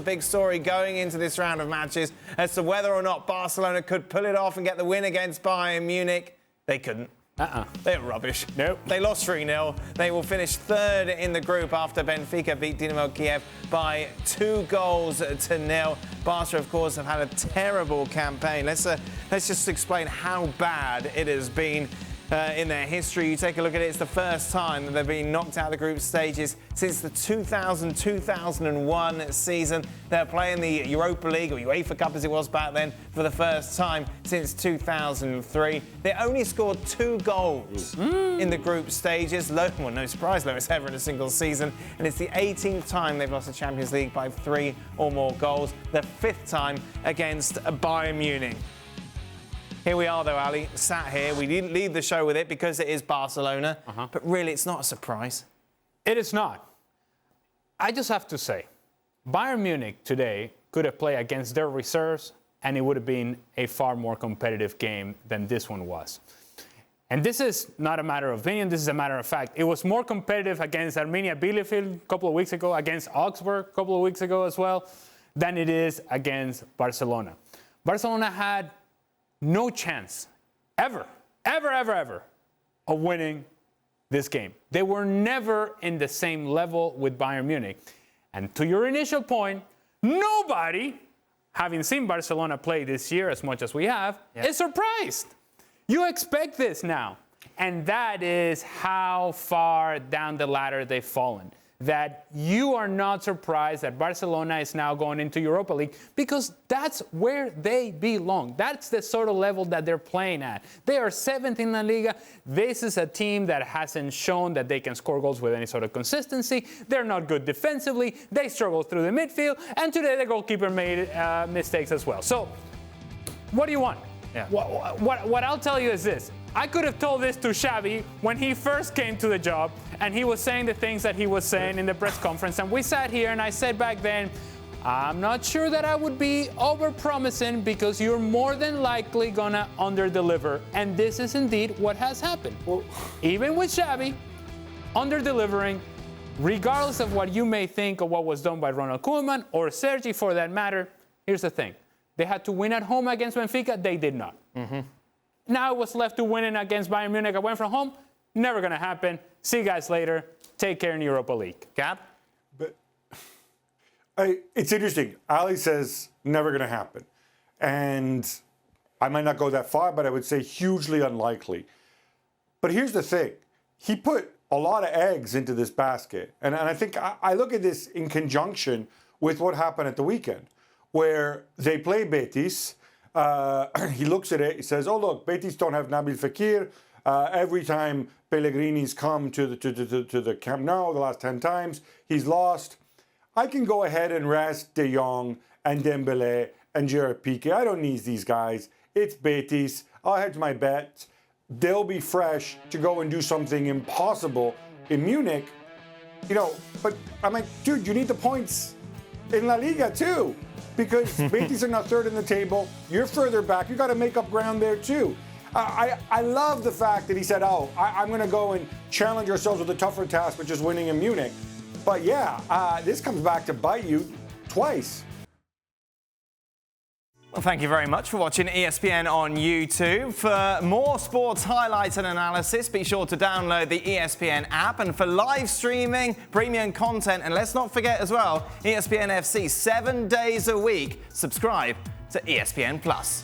The big story going into this round of matches as to whether or not Barcelona could pull it off and get the win against Bayern Munich. They couldn't. They're rubbish. Nope. They lost 3-0. They will finish third in the group after Benfica beat Dinamo Kiev by 2-0. Barca, of course, have had a terrible campaign. Let's just explain how bad it has been in their history. You take a look at it, it's the first time that they've been knocked out of the group stages since the 2000-2001 season. They're playing the Europa League, or UEFA Cup as it was back then, for the first time since 2003. They only scored 2 goals in the group stages. Well, no surprise, lowest ever in a single season. And it's the 18th time they've lost the Champions League by 3 or more goals. The 5th time against Bayern Munich. Here we are, though, Ali, sat here. We didn't leave the show with it because it is Barcelona. But really, it's not a surprise. It is not. I just have to say, Bayern Munich today could have played against their reserves, and it would have been a far more competitive game than this one was. And this is not a matter of opinion. This is a matter of fact. It was more competitive against Arminia Bielefeld a couple of weeks ago, against Augsburg a couple of weeks ago as well, than it is against Barcelona. Barcelona had no chance ever of winning this game. They were never in the same level with Bayern Munich. And to your initial point, nobody, having seen Barcelona play this year as much as we have, is surprised. You expect this now. And that is how far down the ladder they've fallen. That you are not surprised that Barcelona is now going into Europa League, because that's where they belong. That's the sort of level that they're playing at. They are 7th in La Liga. This is a team that hasn't shown that they can score goals with any sort of consistency. They're not good defensively. They struggle through the midfield. And today the goalkeeper made mistakes as well. So what do you want? What I'll tell you is this. I could have told this to Xavi when he first came to the job, and he was saying the things that he was saying in the press conference. And we sat here, and I said back then, I'm not sure that I would be over-promising, because you're more than likely going to under-deliver. And this is indeed what has happened. Well, even with Xavi, under-delivering, regardless of what you may think of what was done by Ronald Koeman or Sergi for that matter, here's the thing. They had to win at home against Benfica. They did not. Now it was left to winning against Bayern Munich. I went from home. Never going to happen. See you guys later. Take care in Europa League. Gab? But it's interesting. Ali says never going to happen. And I might not go that far, but I would say hugely unlikely. But here's the thing. He put a lot of eggs into this basket. And I think I look at this in conjunction with what happened at the weekend, where they play Betis. He looks at it, he says, oh, look, Betis don't have Nabil Fekir. Every time Pellegrini's come to the Camp Nou, the last 10 times, he's lost. I can go ahead and rest De Jong and Dembele and Gerard Piqué. I don't need these guys. It's Betis. I'll hedge my bets. They'll be fresh to go and do something impossible in Munich. You know, but I'm like, dude, you need the points in La Liga too. Because Betis are now 3rd in the table. You're further back. You got to make up ground there too. I love the fact that he said, I'm going to go and challenge ourselves with a tougher task, which is winning in Munich. But yeah, this comes back to bite you twice. Well, thank you very much for watching ESPN on YouTube. For more sports highlights and analysis, be sure to download the ESPN app. And for live streaming, premium content, and let's not forget as well, ESPN FC 7 days a week. Subscribe to ESPN Plus.